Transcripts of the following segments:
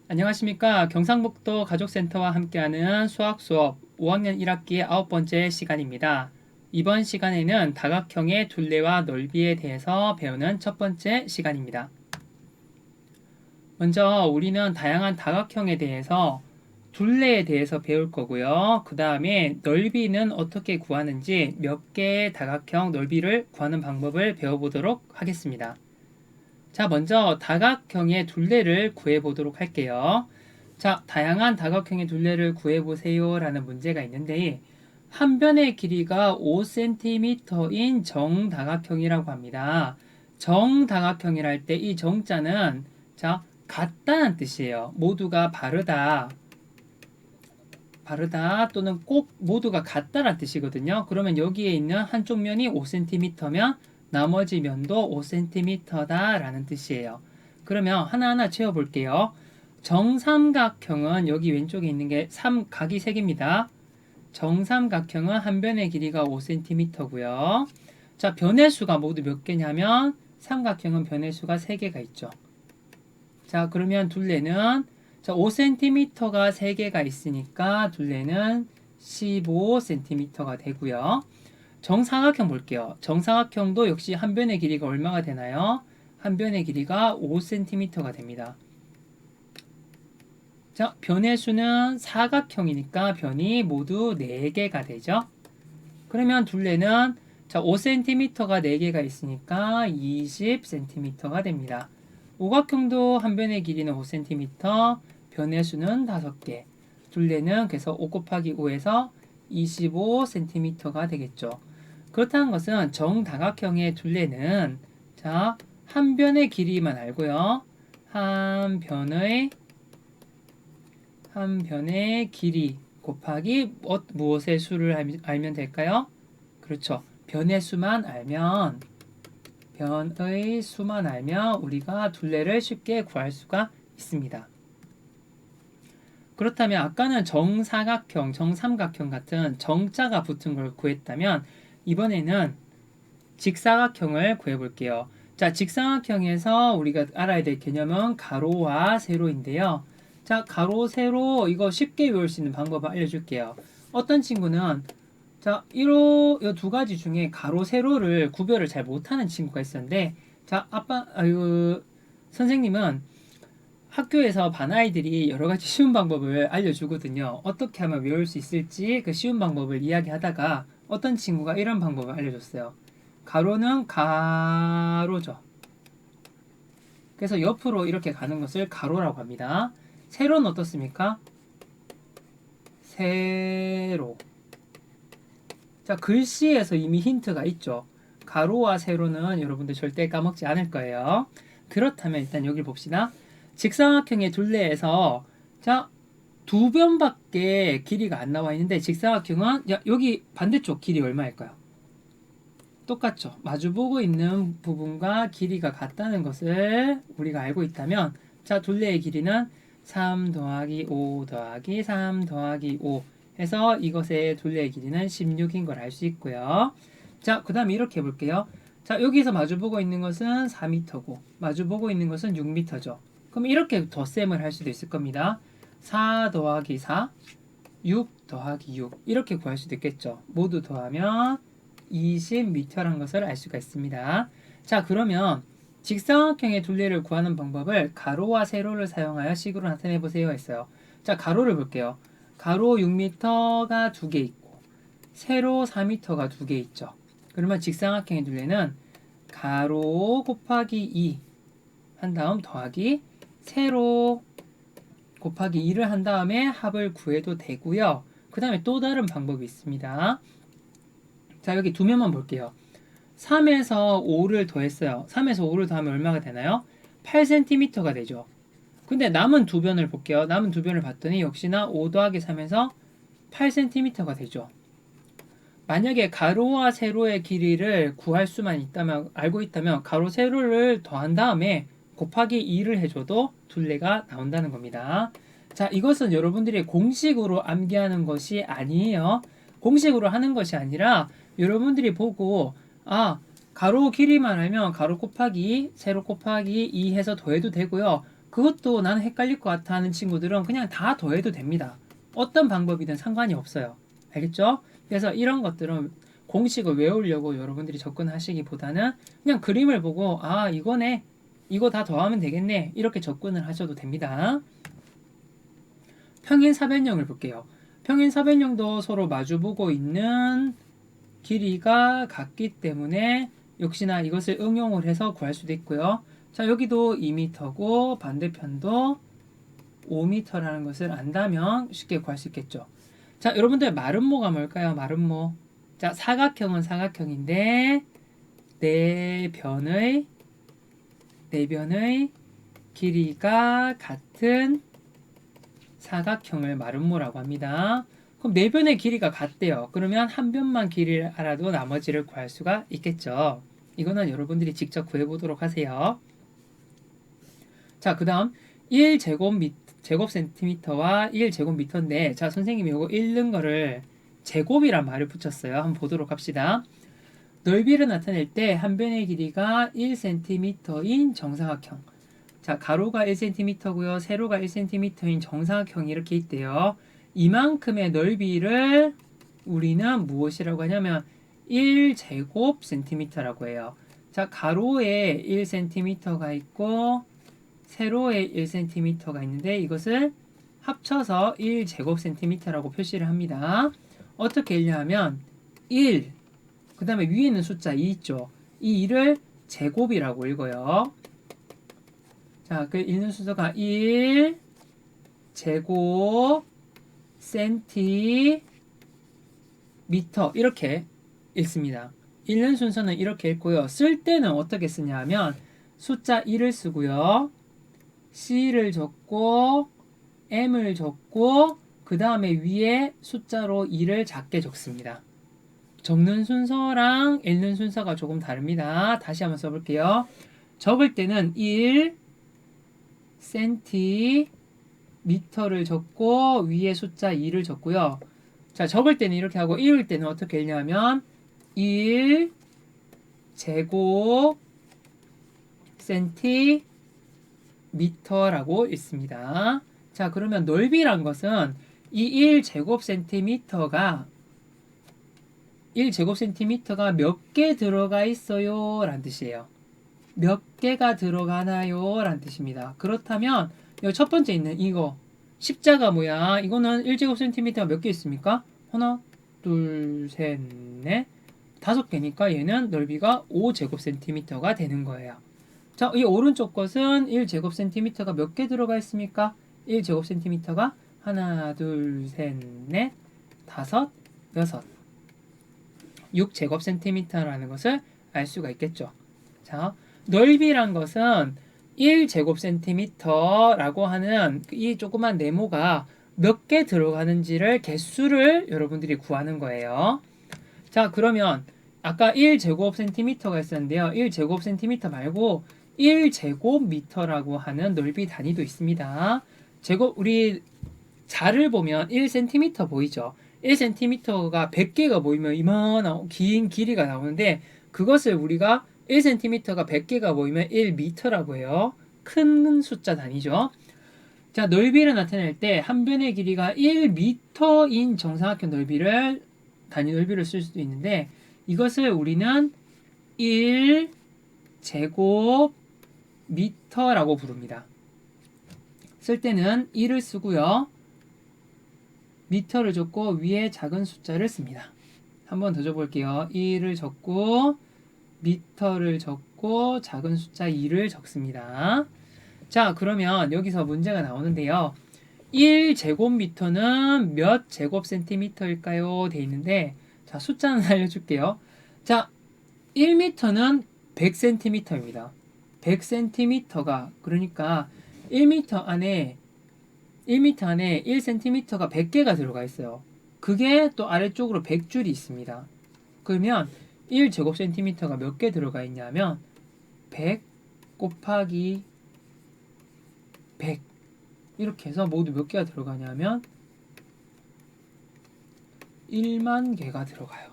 안녕하십니까. 경상북도 가족센터와 함께하는 수학 수업 5학년 1학기 9번째 시간입니다. 이번 시간에는 다각형의 둘레와 넓이에 대해서 배우는 첫 번째 시간입니다. 먼저 우리는 다양한 다각형에 대해서 둘레에 대해서 배울 거고요. 그 다음에 넓이는 어떻게 구하는지 몇 개의 다각형 넓이를 구하는 방법을 배워보도록 하겠습니다. 자, 먼저 다각형의 둘레를 구해보도록 할게요. 자, 다양한 다각형의 둘레를 구해보세요 라는 문제가 있는데 한 변의 길이가 5cm인 정다각형이라고 합니다. 정다각형이랄 때 이 정자는 자, 같다는 뜻이에요. 모두가 바르다 또는 꼭 모두가 같다란 뜻이거든요. 그러면 여기에 있는 한쪽 면이 5cm면 나머지 면도 5cm다 라는 뜻이에요. 그러면 하나하나 채워볼게요. 정삼각형은 여기 왼쪽에 있는 게 각이 3개입니다. 정삼각형은 한 변의 길이가 5cm고요. 자, 변의 수가 모두 몇 개냐면 삼각형은 변의 수가 3개가 있죠. 자, 그러면 둘레는 자, 5cm가 3개가 있으니까 둘레는 15cm가 되고요. 정사각형 볼게요. 정사각형도 역시 한 변의 길이가 얼마가 되나요? 한 변의 길이가 5cm가 됩니다. 자, 변의 수는 사각형이니까 변이 모두 4개가 되죠. 그러면 둘레는 자, 5cm가 4개가 있으니까 20cm가 됩니다. 오각형도 한 변의 길이는 5cm, 변의 수는 5개. 둘레는 그래서 5 곱하기 5에서 25cm가 되겠죠. 그렇다는 것은 정다각형의 둘레는 자, 한 변의 길이만 알고요. 한 변의 길이 곱하기 무엇의 수를 알면 될까요? 그렇죠. 변의 수만 알면 우리가 둘레를 쉽게 구할 수가 있습니다. 그렇다면 아까는 정사각형, 정삼각형 같은 정자가 붙은 걸 구했다면 이번에는 직사각형을 구해볼게요. 자, 직사각형에서 우리가 알아야 될 개념은 가로와 세로인데요. 자, 가로, 세로 이거 쉽게 외울 수 있는 방법을 알려줄게요. 어떤 친구는 자, 이 두 가지 중에 가로, 세로를 구별을 잘 못하는 친구가 있었는데 자, 선생님은 학교에서 반 아이들이 여러 가지 쉬운 방법을 알려주거든요. 어떻게 하면 외울 수 있을지 그 쉬운 방법을 이야기하다가 어떤 친구가 이런 방법을 알려줬어요. 가로는 가로죠. 그래서 옆으로 이렇게 가는 것을 가로라고 합니다. 세로는 어떻습니까? 세로. 자, 글씨에서 이미 힌트가 있죠. 가로와 세로는 여러분들 절대 까먹지 않을 거예요. 그렇다면 일단 여기 봅시다. 직사각형의 둘레에서 자, 2변밖에 길이가 안 나와 있는데 직사각형은 여기 반대쪽 길이 얼마일까요? 똑같죠. 마주보고 있는 부분과 길이가 같다는 것을 우리가 알고 있다면 자, 둘레의 길이는 3 더하기 5 더하기 3 더하기 5 해서 이것의 둘레의 길이는 16인 걸 알 수 있고요. 자, 그 다음에 이렇게 해볼게요. 자, 여기서 마주보고 있는 것은 4m고 마주보고 있는 것은 6m죠. 그럼 이렇게 덧셈을 할 수도 있을 겁니다. 4 더하기 4, 6 더하기 6 이렇게 구할 수도 있겠죠. 모두 더하면 20m라는 것을 알 수가 있습니다. 자, 그러면 직사각형의 둘레를 구하는 방법을 가로와 세로를 사용하여 식으로 나타내 보세요 했어요. 자, 가로를 볼게요. 가로 6m가 2개 있고 세로 4m가 2개 있죠. 그러면 직사각형의 둘레는 가로 곱하기 2 한 다음 더하기 세로 곱하기 2를 한 다음에 합을 구해도 되고요. 그 다음에 또 다른 방법이 있습니다. 자, 여기 두 면만 볼게요. 3에서 5를 더했어요. 3에서 5를 더하면 얼마가 되나요? 8cm가 되죠. 근데 남은 두 변을 볼게요. 남은 두 변을 봤더니 역시나 5 더하기 3에서 8cm가 되죠. 만약에 가로와 세로의 길이를 구할 수만 있다면, 알고 있다면 가로, 세로를 더한 다음에 곱하기 2를 해줘도 둘레가 나온다는 겁니다. 자, 이것은 여러분들이 공식으로 암기하는 것이 아니에요. 공식으로 하는 것이 아니라 여러분들이 보고 가로 길이만 알면 가로 곱하기 세로 곱하기 2 해서 더해도 되고요. 그것도 나는 헷갈릴 것 같아 하는 친구들은 그냥 다 더해도 됩니다. 어떤 방법이든 상관이 없어요. 알겠죠? 그래서 이런 것들은 공식을 외우려고 여러분들이 접근하시기보다는 그냥 그림을 보고 아 이거네 이거 다 더하면 되겠네 이렇게 접근을 하셔도 됩니다. 평행사변형을 볼게요. 평행사변형도 서로 마주보고 있는 길이가 같기 때문에 역시나 이것을 응용을 해서 구할 수도 있고요. 자 여기도 2m고 반대편도 5m라는 것을 안다면 쉽게 구할 수 있겠죠. 자 여러분들 마름모가 뭘까요? 마름모. 자 사각형은 사각형인데 네 변의 길이가 같은 사각형을 마름모라고 합니다. 그럼 네 변의 길이가 같대요. 그러면 한 변만 길이를 알아도 나머지를 구할 수가 있겠죠. 이거는 여러분들이 직접 구해보도록 하세요. 자, 그 다음 1제곱센티미터와 1제곱미터인데 자, 선생님이 이거 읽는 거를 제곱이란 말을 붙였어요. 한번 보도록 합시다. 넓이를 나타낼 때 한 변의 길이가 1cm인 정사각형. 자, 가로가 1cm고요. 세로가 1cm인 정사각형이 이렇게 있대요. 이만큼의 넓이를 우리는 무엇이라고 하냐면 1제곱센티미터라고 해요. 자, 가로에 1cm가 있고 세로에 1cm가 있는데 이것을 합쳐서 1제곱센티미터라고 표시를 합니다. 어떻게 읽냐면 1, 그 다음에 위에 있는 숫자 2 있죠. 이 2를 제곱이라고 읽어요. 자, 그 읽는 순서가 1 제곱 센티미터 이렇게 읽습니다. 읽는 순서는 이렇게 읽고요. 쓸 때는 어떻게 쓰냐면 숫자 1을 쓰고요. C를 적고 M을 적고 그 다음에 위에 숫자로 2를 작게 적습니다. 적는 순서랑 읽는 순서가 조금 다릅니다. 다시 한번 써볼게요. 적을 때는 1cm를 적고 위에 숫자 2를 적고요. 자, 적을 때는 이렇게 하고 읽을 때는 어떻게 읽냐면 1제곱 센티미터라고 읽습니다. 자, 그러면 넓이란 것은 이 1제곱센티미터가 몇 개 들어가 있어요? 라는 뜻이에요. 몇 개가 들어가나요? 라는 뜻입니다. 그렇다면 여기 첫 번째 있는 이거 십자가 모양 이거는 1제곱센티미터가 몇 개 있습니까? 하나, 둘, 셋, 넷, 5개니까 얘는 넓이가 5제곱센티미터가 되는 거예요. 자, 이 오른쪽 것은 1제곱센티미터가 몇 개 들어가 있습니까? 1제곱센티미터가 하나, 둘, 셋, 넷, 5, 6, 6제곱센티미터라는 것을 알 수가 있겠죠. 자, 넓이란 것은 1제곱센티미터라고 하는 이 조그만 네모가 몇 개 들어가는지를 개수를 여러분들이 구하는 거예요. 자, 그러면 아까 1제곱센티미터가 있었는데요. 1제곱센티미터 말고 1제곱미터라고 하는 넓이 단위도 있습니다. 우리 자를 보면 1cm 보이죠? 1cm가 100개가 모이면 이만한 긴 길이가 나오는데 그것을 우리가 1cm가 100개가 모이면 1m라고 해요. 큰 숫자 단위죠. 자, 넓이를 나타낼 때 한 변의 길이가 1m인 정사각형 넓이를 단위 넓이를 쓸 수도 있는데 이것을 우리는 1제곱미터라고 부릅니다. 쓸 때는 1을 쓰고요. 미터를 적고 위에 작은 숫자를 씁니다. 한 번 더 적어볼게요. 1을 적고 미터를 적고 작은 숫자 2를 적습니다. 자, 그러면 여기서 문제가 나오는데요. 1제곱미터는 몇 제곱센티미터일까요? 돼 있는데 자, 숫자는 알려줄게요. 자, 1m는 100cm입니다. 100cm가 그러니까 1m 안에 1cm가 100개가 들어가 있어요. 그게 또 아래쪽으로 100줄이 있습니다. 그러면 1제곱센티미터가 몇 개 들어가 있냐면 100 곱하기 100 이렇게 해서 모두 몇 개가 들어가냐면 1만 개가 들어가요.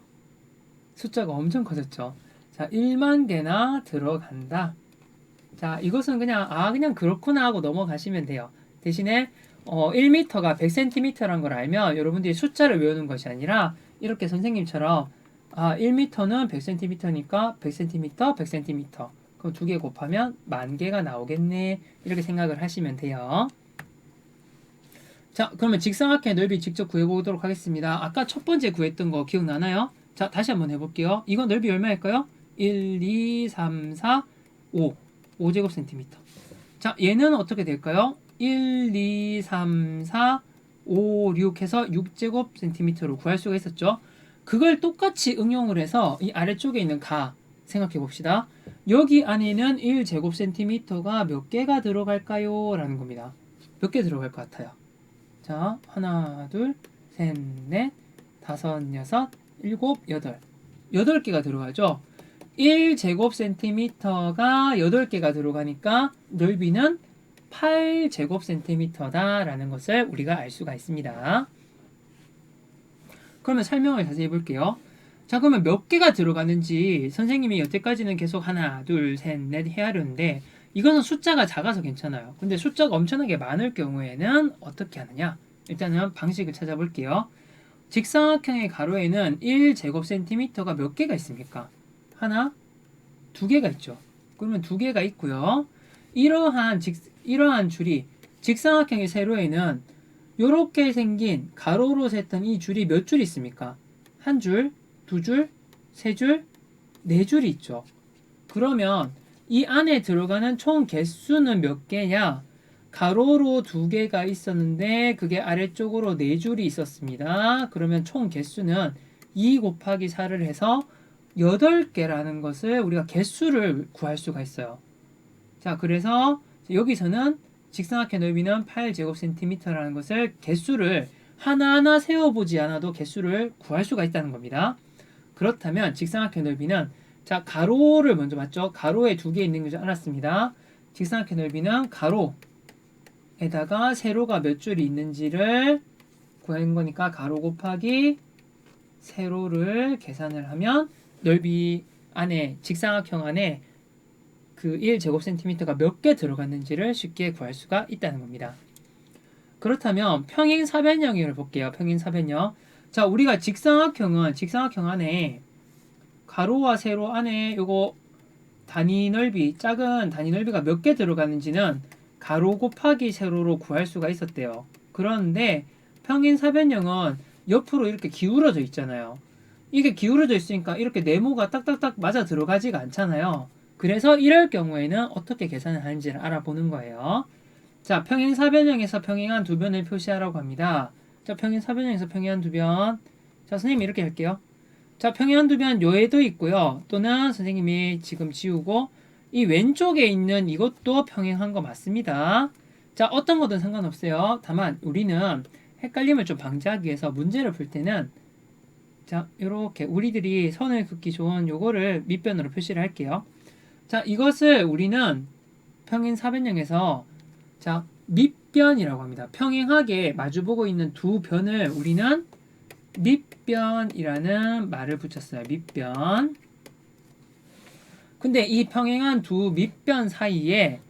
숫자가 엄청 커졌죠. 자, 1만 개나 들어간다. 자, 이것은 그냥 그렇구나 하고 넘어가시면 돼요. 대신에 1m가 100cm라는 걸 알면 여러분들이 숫자를 외우는 것이 아니라 이렇게 선생님처럼 1m는 100cm니까 100cm, 100cm. 그럼 두 개 곱하면 10,000개가 나오겠네. 이렇게 생각을 하시면 돼요. 자, 그러면 직사각형의 넓이 직접 구해보도록 하겠습니다. 아까 첫 번째 구했던 거 기억나나요? 자, 다시 한번 해볼게요. 이거 넓이 얼마일까요? 1, 2, 3, 4, 5. 5제곱센티미터. 자, 얘는 어떻게 될까요? 1, 2, 3, 4, 5, 6 해서 6제곱센티미터로 구할 수가 있었죠. 그걸 똑같이 응용을 해서 이 아래쪽에 있는 가 생각해 봅시다. 여기 안에는 1제곱센티미터가 몇 개가 들어갈까요? 라는 겁니다. 몇 개 들어갈 것 같아요? 자, 하나, 둘, 셋, 넷, 다섯, 여섯, 일곱, 여덟. 8개가 들어가죠. 1제곱센티미터가 8개가 들어가니까 넓이는 8제곱센티미터다라는 것을 우리가 알 수가 있습니다. 그러면 설명을 자세히 볼게요. 자, 그러면 몇 개가 들어가는지 선생님이 여태까지는 계속 하나, 둘, 셋, 넷 헤아렸는데 이거는 숫자가 작아서 괜찮아요. 근데 숫자가 엄청나게 많을 경우에는 어떻게 하느냐? 일단은 방식을 찾아볼게요. 직사각형의 가로에는 1제곱센티미터가 몇 개가 있습니까? 하나, 두 개가 있죠. 그러면 두 개가 있고요. 이러한 줄이 직사각형의 세로에는 이렇게 생긴 가로로 셌던 이 줄이 몇 줄 있습니까? 한 줄, 두 줄, 세 줄, 네 줄이 있죠. 그러면 이 안에 들어가는 총 개수는 몇 개냐? 가로로 두 개가 있었는데 그게 아래쪽으로 네 줄이 있었습니다. 그러면 총 개수는 2 곱하기 4를 해서 8개라는 것을 우리가 개수를 구할 수가 있어요. 자, 그래서 여기서는 직사각형 넓이는 8제곱센티미터라는 것을 개수를 하나하나 세워보지 않아도 개수를 구할 수가 있다는 겁니다. 그렇다면 직사각형 넓이는 자, 가로를 먼저 봤죠. 가로에 두 개 있는 줄 알았습니다. 직사각형 넓이는 가로에다가 세로가 몇 줄이 있는지를 구하는 거니까 가로 곱하기 세로를 계산을 하면 넓이 안에 직사각형 안에 그 1제곱센티미터가 몇 개 들어갔는지를 쉽게 구할 수가 있다는 겁니다. 그렇다면 평행사변형을 볼게요. 평행사변형. 자, 우리가 직사각형 안에 가로와 세로 안에 요거 단위 넓이, 작은 단위 넓이가 몇 개 들어가는지는 가로 곱하기 세로로 구할 수가 있었대요. 그런데 평행사변형은 옆으로 이렇게 기울어져 있잖아요. 이게 기울어져 있으니까 이렇게 네모가 딱딱딱 맞아 들어가지가 않잖아요. 그래서 이럴 경우에는 어떻게 계산을 하는지를 알아보는 거예요. 자, 평행사변형에서 평행한 두 변을 표시하라고 합니다. 자, 평행사변형에서 평행한 두 변. 자, 선생님 이렇게 할게요. 자, 평행한 두 변 요에도 있고요. 또는 선생님이 지금 지우고 이 왼쪽에 있는 이것도 평행한 거 맞습니다. 자, 어떤 거든 상관없어요. 다만 우리는 헷갈림을 좀 방지하기 위해서 문제를 풀 때는 자, 요렇게 우리들이 선을 긋기 좋은 요거를 밑변으로 표시를 할게요. 자, 이것을 우리는 평행사변형에서 자, 밑변이라고 합니다. 평행하게 마주보고 있는 두 변을 우리는 밑변이라는 말을 붙였어요. 밑변. 근데 이 평행한 두 밑변 사이에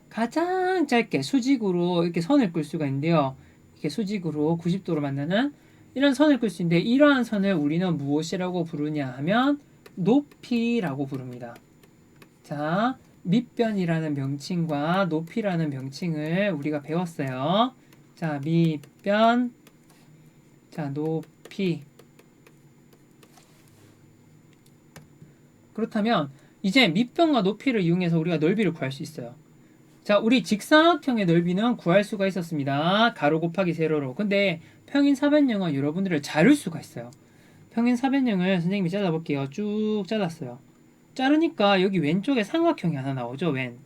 가장 짧게 수직으로 이렇게 선을 끌 수가 있는데요. 이렇게 수직으로 90도로 만나는 이런 선을 끌 수 있는데 이러한 선을 우리는 무엇이라고 부르냐 하면 높이라고 부릅니다. 자, 밑변이라는 명칭과 높이라는 명칭을 우리가 배웠어요. 자, 밑변, 자, 높이. 그렇다면 이제 밑변과 높이를 이용해서 우리가 넓이를 구할 수 있어요. 자, 우리 직사각형의 넓이는 구할 수가 있었습니다. 가로 곱하기 세로로. 근데 평행사변형은 여러분들을 자를 수가 있어요. 평행사변형을 선생님이 잘라볼게요. 쭉 잘랐어요. 자르니까 여기 왼쪽에 삼각형이 하나 나오죠. 왼.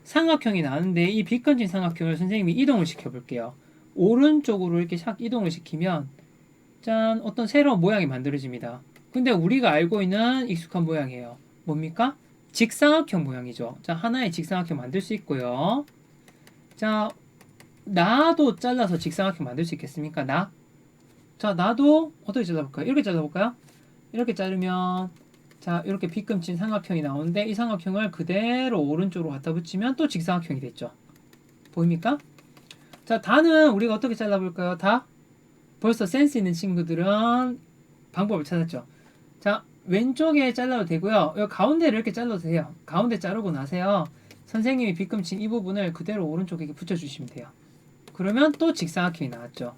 삼각형이 나오는데 이 비건진 삼각형을 선생님이 이동을 시켜볼게요. 오른쪽으로 이렇게 샥 이동을 시키면 짠, 어떤 새로운 모양이 만들어집니다. 근데 우리가 알고 있는 익숙한 모양이에요. 뭡니까? 직사각형 모양이죠. 자, 하나의 직사각형 만들 수 있고요. 자, 나도 잘라서 직사각형 만들 수 있겠습니까? 자, 나도 어떻게 잘라볼까요? 이렇게 잘라볼까요? 이렇게 자르면 자, 이렇게 빗금친 삼각형이 나오는데 이 삼각형을 그대로 오른쪽으로 갖다 붙이면 또 직사각형이 됐죠. 보입니까? 자, 다는 우리가 어떻게 잘라볼까요? 다? 벌써 센스 있는 친구들은 방법을 찾았죠. 자, 왼쪽에 잘라도 되고요. 여기 가운데를 이렇게 잘라도 돼요. 가운데 자르고 나세요. 선생님이 빗금친 이 부분을 그대로 오른쪽에 붙여주시면 돼요. 그러면 또 직사각형이 나왔죠.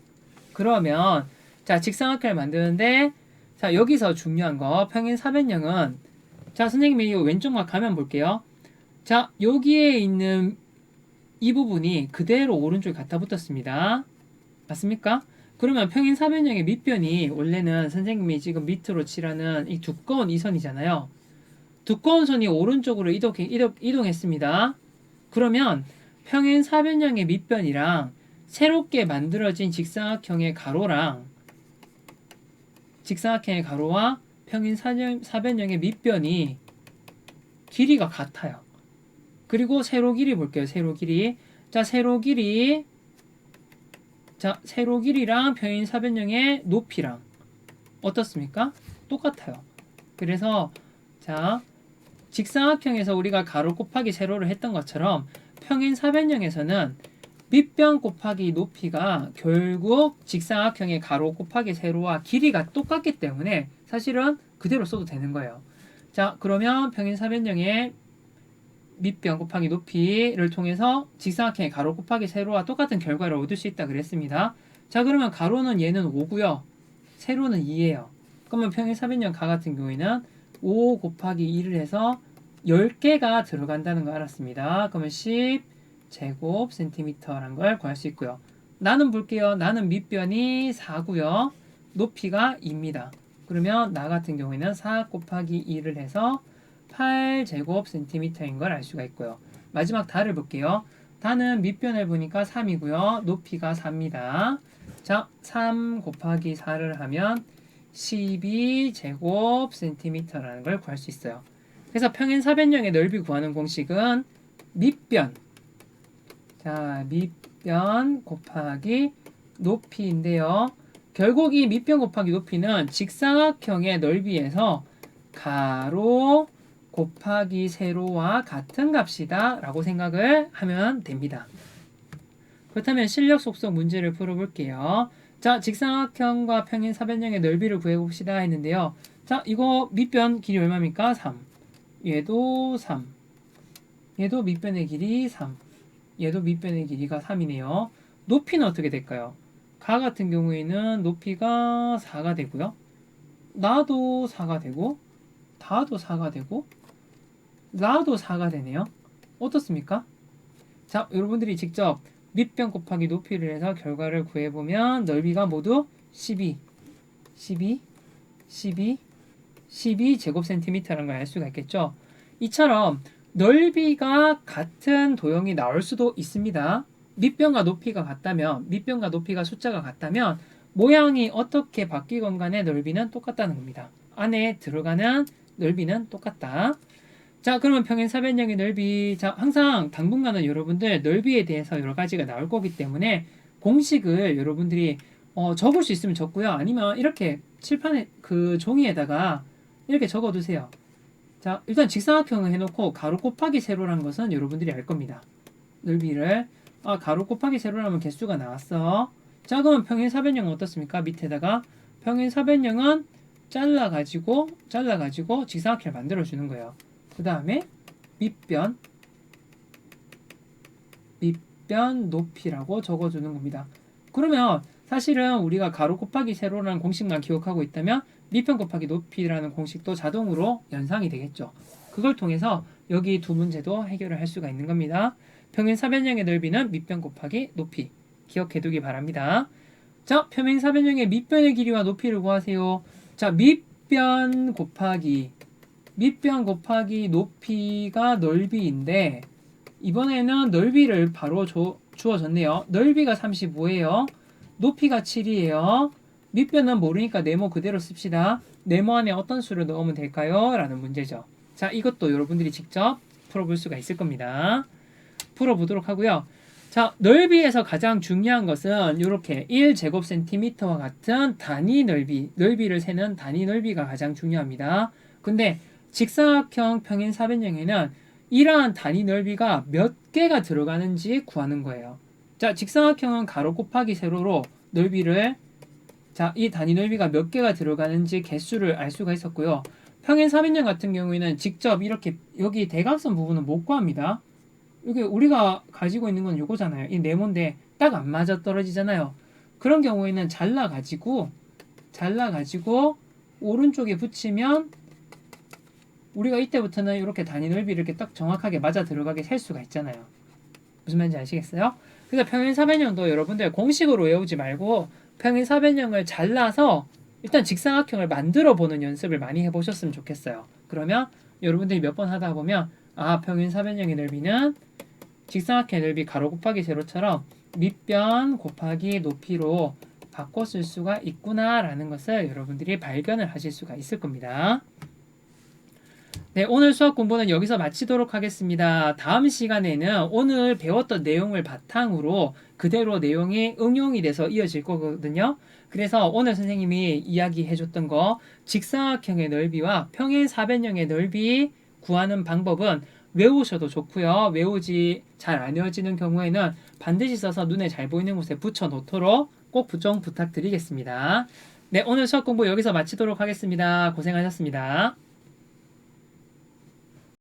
그러면 자, 직사각형을 만드는데 자, 여기서 중요한 거 평행 사변형은 자, 선생님이 이 왼쪽만 가면 볼게요. 자, 여기에 있는 이 부분이 그대로 오른쪽에 갖다 붙었습니다. 맞습니까? 그러면 평행 사변형의 밑변이 원래는 선생님이 지금 밑으로 칠하는 이 두꺼운 이 선이잖아요. 두꺼운 선이 오른쪽으로 이동했습니다. 그러면 평행 사변형의 밑변이랑 새롭게 만들어진 직사각형의 가로랑 직사각형의 가로와 평행 사변형의 밑변이 길이가 같아요. 그리고 세로 길이 볼게요. 세로 길이. 자, 세로 길이. 자, 세로 길이랑 평행 사변형의 높이랑 어떻습니까? 똑같아요. 그래서 자, 직사각형에서 우리가 가로 곱하기 세로를 했던 것처럼 평행 사변형에서는 밑변 곱하기 높이가 결국 직사각형의 가로 곱하기 세로와 길이가 똑같기 때문에 사실은 그대로 써도 되는 거예요. 자, 그러면 평행 사변형의 밑변 곱하기 높이를 통해서 직사각형의 가로 곱하기 세로와 똑같은 결과를 얻을 수 있다 그랬습니다. 자, 그러면 가로는 얘는 5고요. 세로는 2예요. 그러면 평행 사변형 가 같은 경우에는 5 곱하기 2를 해서 10개가 들어간다는 거 알았습니다. 그러면 10제곱 센티미터라는 걸 구할 수 있고요. 나는 볼게요. 나는 밑변이 4고요. 높이가 2입니다. 그러면 나 같은 경우에는 4 곱하기 2를 해서 8제곱 센티미터인 걸 알 수가 있고요. 마지막 다를 볼게요. 다는 밑변을 보니까 3이고요. 높이가 4입니다. 자, 3 곱하기 4를 하면 12제곱 센티미터라는 걸 구할 수 있어요. 그래서 평행 사변형의 넓이 구하는 공식은 밑변. 자, 밑변 곱하기 높이인데요. 결국 이 밑변 곱하기 높이는 직사각형의 넓이에서 가로 곱하기 세로와 같은 값이다 라고 생각을 하면 됩니다. 그렇다면 실력 속성 문제를 풀어볼게요. 자, 직사각형과 평행 사변형의 넓이를 구해봅시다 했는데요. 자, 이거 밑변 길이 얼마입니까? 3. 얘도 3. 얘도 밑변의 길이 3. 얘도 밑변의 길이가 3이네요. 높이는 어떻게 될까요? 가 같은 경우에는 높이가 4가 되고요. 나도 4가 되고 다도 4가 되고 나도 4가 되네요. 어떻습니까? 자, 여러분들이 직접 밑변 곱하기 높이를 해서 결과를 구해보면 넓이가 모두 12 제곱센티미터라는 걸 알 수가 있겠죠. 이처럼 넓이가 같은 도형이 나올 수도 있습니다. 밑변과 높이가 같다면, 밑변과 높이가 숫자가 같다면 모양이 어떻게 바뀌건 간에 넓이는 똑같다는 겁니다. 안에 들어가는 넓이는 똑같다. 자, 그러면 평행 사변형의 넓이. 자, 항상 당분간은 여러분들 넓이에 대해서 여러 가지가 나올 거기 때문에 공식을 여러분들이 적을 수 있으면 적고요. 아니면 이렇게 칠판에 그 종이에다가 이렇게 적어두세요. 자, 일단 직사각형을 해놓고 가로 곱하기 세로라는 것은 여러분들이 알 겁니다. 넓이를 가로 곱하기 세로라면 개수가 나왔어. 자, 그러면 평행 사변형은 어떻습니까? 밑에다가 평행 사변형은 잘라가지고 직사각형을 만들어주는 거예요. 그 다음에 밑변 높이라고 적어주는 겁니다. 그러면 사실은 우리가 가로 곱하기 세로라는 공식만 기억하고 있다면 밑변 곱하기 높이라는 공식도 자동으로 연상이 되겠죠. 그걸 통해서 여기 두 문제도 해결을 할 수가 있는 겁니다. 평행 사변형의 넓이는 밑변 곱하기 높이. 기억해두기 바랍니다. 자, 평행 사변형의 밑변의 길이와 높이를 구하세요. 자, 밑변 곱하기 높이가 넓이인데 이번에는 넓이를 바로 주어졌네요. 넓이가 35예요. 높이가 7이에요. 밑변은 모르니까 네모 그대로 씁시다. 네모 안에 어떤 수를 넣으면 될까요? 라는 문제죠. 자, 이것도 여러분들이 직접 풀어볼 수가 있을 겁니다. 풀어보도록 하고요. 자, 넓이에서 가장 중요한 것은 이렇게 1제곱센티미터와 같은 단위 넓이를 세는 단위 넓이가 가장 중요합니다. 근데 직사각형 평행 사변형에는 이러한 단위 넓이가 몇 개가 들어가는지 구하는 거예요. 자, 직사각형은 가로 곱하기 세로로 넓이를 자, 이 단위 넓이가 몇 개가 들어가는지 개수를 알 수가 있었고요. 평행 사변형 같은 경우에는 직접 이렇게 여기 대각선 부분은 못 구합니다. 여기 우리가 가지고 있는 건 요거잖아요. 이 네모인데 딱 안 맞아 떨어지잖아요. 그런 경우에는 잘라가지고 오른쪽에 붙이면 우리가 이때부터는 이렇게 단위 넓이 이렇게 딱 정확하게 맞아 들어가게 셀 수가 있잖아요. 무슨 말인지 아시겠어요? 그래서 평행사변형도 여러분들 공식으로 외우지 말고 평행사변형을 잘라서 일단 직사각형을 만들어 보는 연습을 많이 해보셨으면 좋겠어요. 그러면 여러분들이 몇 번 하다 보면 아, 평행사변형의 넓이는 직사각형의 넓이 가로 곱하기 세로처럼 밑변 곱하기 높이로 바꿔 쓸 수가 있구나라는 것을 여러분들이 발견을 하실 수가 있을 겁니다. 네, 오늘 수학 공부는 여기서 마치도록 하겠습니다. 다음 시간에는 오늘 배웠던 내용을 바탕으로 그대로 내용이 응용이 돼서 이어질 거거든요. 그래서 오늘 선생님이 이야기해줬던 거 직사각형의 넓이와 평행사변형의 넓이 구하는 방법은 외우셔도 좋고요. 외우지 잘 안 외워지는 경우에는 반드시 써서 눈에 잘 보이는 곳에 붙여 놓도록 꼭 부탁드리겠습니다. 네, 오늘 수학 공부 여기서 마치도록 하겠습니다. 고생하셨습니다.